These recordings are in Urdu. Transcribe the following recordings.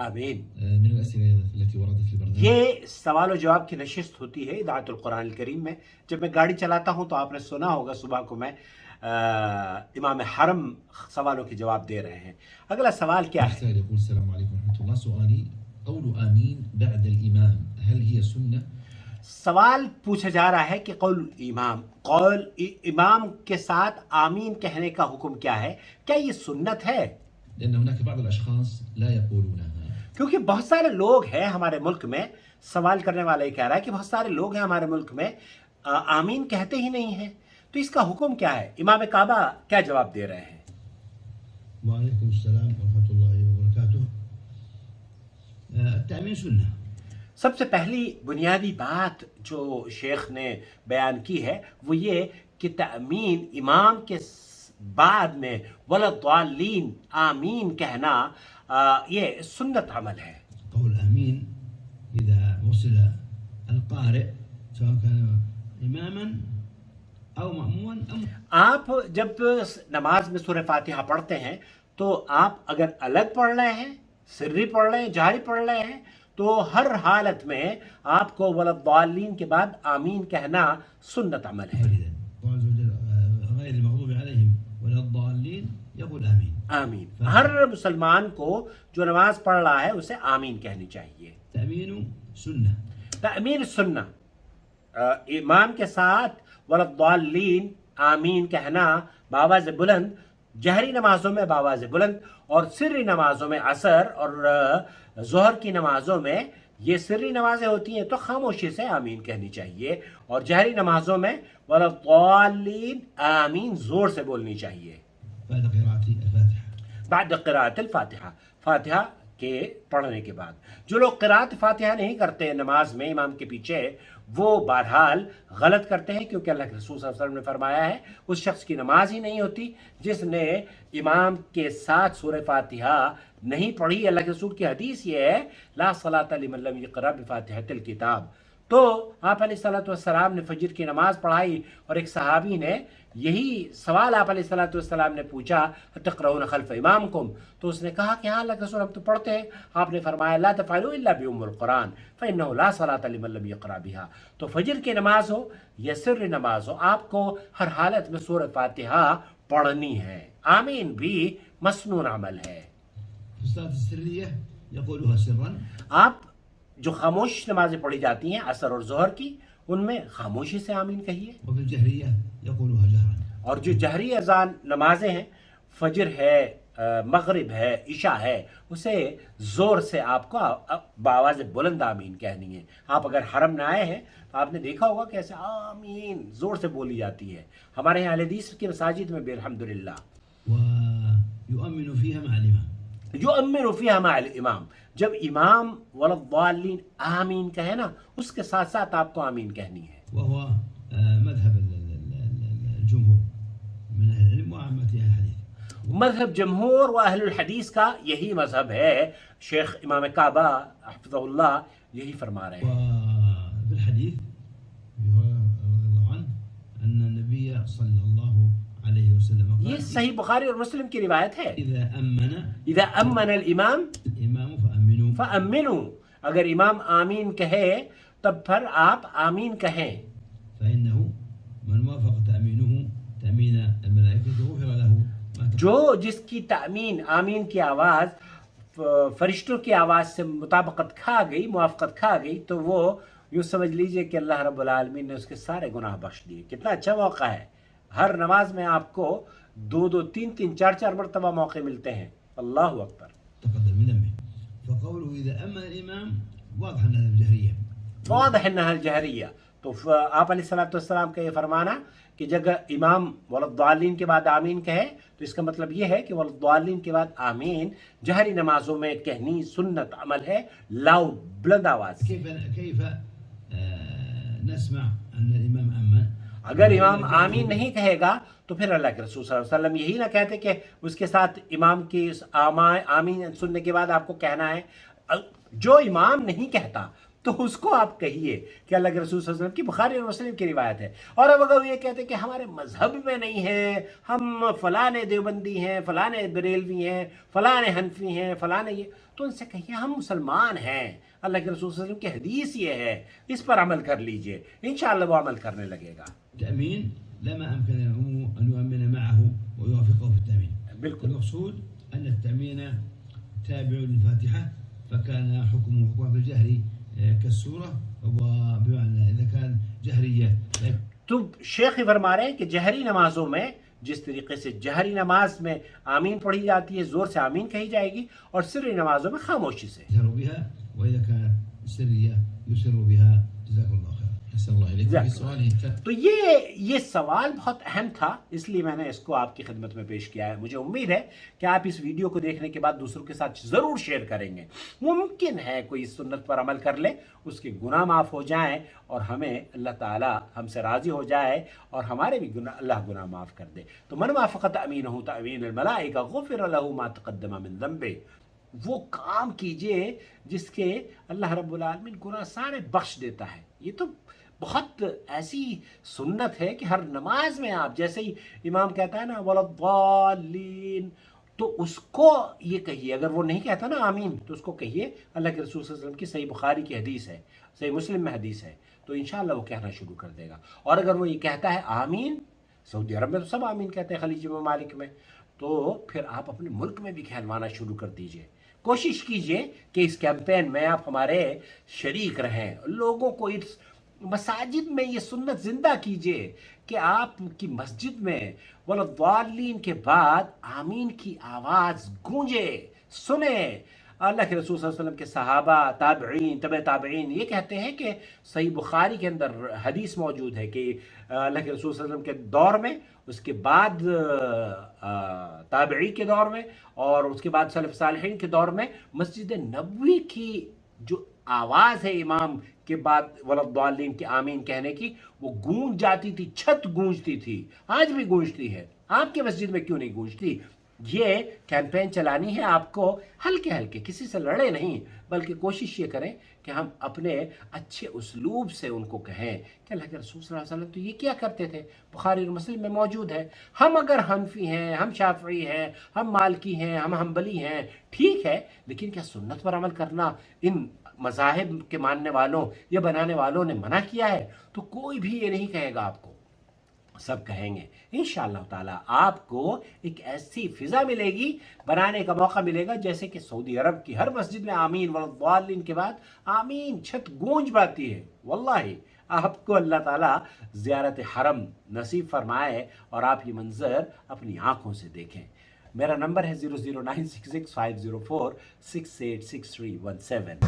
آمین. من الأسئلة التي وردت في البرنامج. یہ سوال و جواب کی نشست ہوتی ہے اذاعۃ القرآن الکریم میں. جب میں گاڑی چلاتا ہوں تو آپ نے سنا ہوگا صبح کو میں امام حرم سوالوں کے جواب دے رہے ہیں. اگلا سوال کیا ہے؟ السائل يقول السلام عليكم ورحمة الله. سؤالي قول آمين بعد الإمام هل هي سنة؟ سوال پوچھا جا رہا ہے کہ قول امام کے ساتھ آمین کہنے کا حکم کیا ہے؟ کیا یہ سنت ہے؟ لأن هناك بعض الأشخاص لا يقولونها. کیونکہ بہت سارے لوگ ہیں ہمارے ملک میں. سوال کرنے والا یہ کہہ رہا ہے کہ بہت سارے لوگ ہیں ہمارے ملک میں آمین کہتے ہی نہیں ہیں. تو اس کا حکم کیا ہے؟ امام کعبہ کیا جواب دے رہے ہیں؟ وعلیکم السلام ورحمۃ اللہ وبرکاتہ. التأمین سنہ. سب سے پہلی بنیادی بات جو شیخ نے بیان کی ہے وہ یہ کہ تأمین امام کے بعد میں ولضالین آمین کہنا یہ سنت عمل ہے. قول آمین اذا وصل القارئ سواء كان اماما او مأموما. آپ جب نماز میں سورہ فاتحہ پڑھتے ہیں تو آپ اگر الگ پڑھ رہے ہیں، سری پڑھ رہے ہیں، جہری پڑھ رہے ہیں، تو ہر حالت میں آپ کو ولضالین کے بعد آمین کہنا سنت عمل ہے. غیر المغضوب علیہم ولا الضالین یقول آمین. آمین. ہر مسلمان کو جو نماز پڑھ رہا ہے اسے آمین کہنی چاہیے. تأمین سنہ. تأمین سنہ. امام کے ساتھ ولضالین آمین کہنا بآواز بلند، جہری نمازوں میں بآواز بلند اور سری نمازوں میں عصر اور ظہر کی نمازوں میں، یہ سری نمازیں ہوتی ہیں تو خاموشی سے آمین کہنی چاہیے، اور جہری نمازوں میں ولضالین آمین زور سے بولنی چاہیے. بعد قراءة الفاتحة. بعد قراءت الفاتحہ، فاتحہ کے پڑھنے کے بعد. جو لوگ قراءت فاتحہ نہیں کرتے نماز میں امام کے پیچھے وہ بہرحال غلط کرتے ہیں، کیونکہ اللہ کے رسول صلی اللہ علیہ وسلم نے فرمایا ہے اس شخص کی نماز ہی نہیں ہوتی جس نے امام کے ساتھ سورہ فاتحہ نہیں پڑھی. اللہ کے رسول کی حدیث یہ ہے لا صلاۃ لمن لم یقرأ بفاتحۃ الکتاب. تو آپ علیہ الصلوۃ والسلام نے فجر کی نماز پڑھائی اور ایک صحابی نے یہی سوال آپ علیہ الصلوۃ والسلام نے پوچھا تقرؤون خلف امامکم، تو اس نے کہا کہ ہاں اللہ کے رسول ہم تو پڑھتے ہیں. آپ نے فرمایا لا تفعلوا الا بأم القرآن فإنه لا صلاۃ لمن لم يقرأ بها. تو فجر کی نماز ہو یا سر نماز ہو آپ کو ہر حالت میں سورہ فاتحہ پڑھنی ہے. آمین بھی مسنون عمل ہے. في الصلاة السرية يقولها سرا. آپ جو خاموش نمازیں پڑھی جاتی ہیں عصر اور ظہر کی ان میں خاموشی سے آمین کہیے. وفي الجهرية يقولها جهرا. اور جو جہری اذان نمازیں ہیں فجر ہے، مغرب ہے، عشاء ہے، اسے زور سے آپ کو بآواز بلند آمین کہنی ہے. آپ اگر حرم میں آئے ہیں تو آپ نے دیکھا ہوگا کیسے آمین زور سے بولی جاتی ہے. ہمارے یہاں اہل حدیث کی مساجد میں بھی الحمدللہ ويؤمن فيها مع الإمام. یؤمن فیہا مع الامام. جب امام ولضالین آمین کہے نا اس کے ساتھ ساتھ آپ کو آمین کہنی ہے. وهو مذهب الجمهور من أهل العلم وعامة أهل الحديث. مذہب جمہور و اہل الحدیث کا یہی مذہب ہے. شیخ امام کعبہ حفظہ اللہ یہی فرما رہے ہیں. وفي الحديث رضي الله عنه أن النبي صلى الله عليه وسلم یہ قال صحیح بخاری اور مسلم کی روایت ہے. إذا اذا أمن امن الامام الإمام فأمنوا. فامنوا. اگر امام آمین کہے تب پھر آپ آمین کہیں. فإنه من وافق تأمينه تأمين الملائكة غفر له ما تقدم. جو جس کی تأمین آمین کی آواز فرشتوں کی آواز سے مطابقت کھا گئی، موافقت کھا گئی، تو وہ یوں سمجھ لیجئے کہ اللہ رب العالمین نے اس کے سارے گناہ بخش دیے. کتنا اچھا موقع ہے. ہر نماز میں آپ کو 2 3 3 4 4 مرتبہ موقع ملتے ہیں. اللہ اکبر. تقدم من ذنبه. فقوله إذا أمن الإمام واضح أنها الجهرية. واضح انها الجہریہ. تو آپ علیہ الصلوۃ والسلام کا یہ فرمانا کہ جب امام ولضالین کے بعد آمین کہے تو اس کا مطلب یہ ہے کہ ولضالین کے بعد آمین جہری نمازوں میں کہنی سنت عمل ہے، لاؤڈ بلند آواز. كيف نسمع أن الإمام أمن؟ اگر امام آمین نہیں کہے گا تو پھر اللہ کے رسول صلی اللہ علیہ وسلم یہی نہ کہتے کہ اس کے ساتھ امام کی آمین سننے کے بعد آپ کو کہنا ہے. جو امام نہیں کہتا تو اس کو آپ کہیے کہ اللہ کے رسول صلی اللہ علیہ وسلم کی بخاری اور مسلم کی روایت ہے. اور اب اگر وہ یہ کہتے ہیں کہ ہمارے مذہب میں نہیں ہے، ہم فلاں دیوبندی ہیں، فلاں بریلوی ہیں، فلاں حنفی ہیں، فلاں یہ، تو ان سے کہیے ہم مسلمان ہیں، اللہ کے رسول صلی اللہ علیہ وسلم کی حدیث یہ ہے، اس پر عمل کر لیجئے، انشاءاللہ وہ عمل کرنے لگے گا. التأمين لما أمكن أن يؤمن معه ويوافقه في التأمين. بالكل. المقصود أن التأمين تابع للفاتحة، فكان حكمه حكم بالجهر كالسورة، وبمعنى إذا كان جهرية. تو شیخ ہی فرما رہے ہیں کہ جہری نمازوں میں جس طریقے سے جہری نماز میں آمین پڑھی جاتی ہے، زور سے آمین کہی جائے گی، اور سری نمازوں میں خاموشی سے. يجهر بها، وإذا كانت سرية يسر بها. جزاك الله خير. أحسن الله إليك. في سؤال تو یہ سوال بہت اہم تھا، اس لیے میں نے اس کو آپ کی خدمت میں پیش کیا ہے. مجھے امید ہے کہ آپ اس ویڈیو کو دیکھنے کے بعد دوسروں کے ساتھ ضرور شیئر کریں گے. ممکن ہے کوئی اس سنت پر عمل کر لے، اس کے گناہ معاف ہو جائیں، اور ہمیں اللہ تعالی ہم سے راضی ہو جائے، اور ہمارے بھی اللہ گناہ معاف کر دے. تو من وافق تأمینہ تأمین الملائکہ غفر لہ ما تقدم من ذنبہ. وہ کام کیجئے جس کے اللہ رب العالمین گناہ سارے بخش دیتا ہے. یہ تو بہت ایسی سنت ہے کہ ہر نماز میں آپ جیسے ہی امام کہتا ہے نا وَلَضَّالِّينَ، تو اس کو یہ کہیے. اگر وہ نہیں کہتا نا آمین، تو اس کو کہیے اللہ کے رسول صلی اللہ علیہ وسلم کی صحیح بخاری کی حدیث ہے، صحیح مسلم میں حدیث ہے، تو انشاءاللہ وہ کہنا شروع کر دے گا. اور اگر وہ یہ کہتا ہے آمین، سعودی عرب میں تو سب آمین کہتے ہیں، خلیجی ممالک میں، تو پھر آپ اپنے ملک میں بھی کہلوانا شروع کر دیجئے. کوشش کیجئے کہ اس کیمپین میں آپ ہمارے شریک رہیں، لوگوں کو اس مساجد میں یہ سنت زندہ کیجئے کہ آپ کی مسجد میں وَلَضَّالِّينَ کے بعد آمین کی آواز گونجے، سنیں. اللہ کے رسول صلی اللہ علیہ وسلم کے صحابہ، تابعین، تبع تابعین یہ کہتے ہیں کہ صحیح بخاری کے اندر حدیث موجود ہے کہ اللہ کے رسول صلی اللہ علیہ وسلم کے دور میں، اس کے بعد تابعی کے دور میں، اور اس کے بعد سلف صالحین کے دور میں مسجد نبوی کی جو آواز ہے امام کے بعد وَلَضَّالِّينَ کی آمین کہنے کی، وہ گونج جاتی تھی، چھت گونجتی تھی. آج بھی گونجتی ہے، آپ کی مسجد میں کیوں نہیں گونجتی؟ یہ کیمپین چلانی ہے آپ کو ہلکے ہلکے، کسی سے لڑے نہیں، بلکہ کوشش یہ کریں کہ ہم اپنے اچھے اسلوب سے ان کو کہیں کہ اللہ کے رسول صلی اللہ علیہ وسلم تو یہ کیا کرتے تھے، بخاری اور مسلم میں موجود ہے. ہم اگر حنفی ہیں، ہم شافعی ہیں، ہم مالکی ہیں، ہم حنبلی ہیں، ٹھیک ہے، لیکن کیا سنت پر عمل کرنا ان مذاہب کے ماننے والوں یا بنانے والوں نے منع کیا ہے؟ تو کوئی بھی یہ نہیں کہے گا آپ کو، سب کہیں گے. انشاءاللہ تعالیٰ آپ کو ایک ایسی فضا ملے گی، بنانے کا موقع ملے گا، جیسے کہ سعودی عرب کی ہر مسجد میں آمین وَلَضَّالِّينَ کے بعد آمین چھت گونج پاتی ہے. واللہ آپ کو اللہ تعالیٰ زیارت حرم نصیب فرمائے اور آپ یہ منظر اپنی آنکھوں سے دیکھیں. میرا نمبر ہے 0096650468631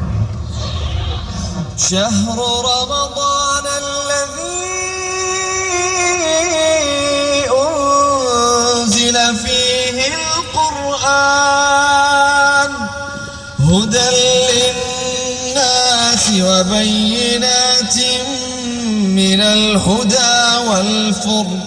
شهر رمضان الذي أنزل فيه القرآن هدى للناس وبينات من الهدى والفرقان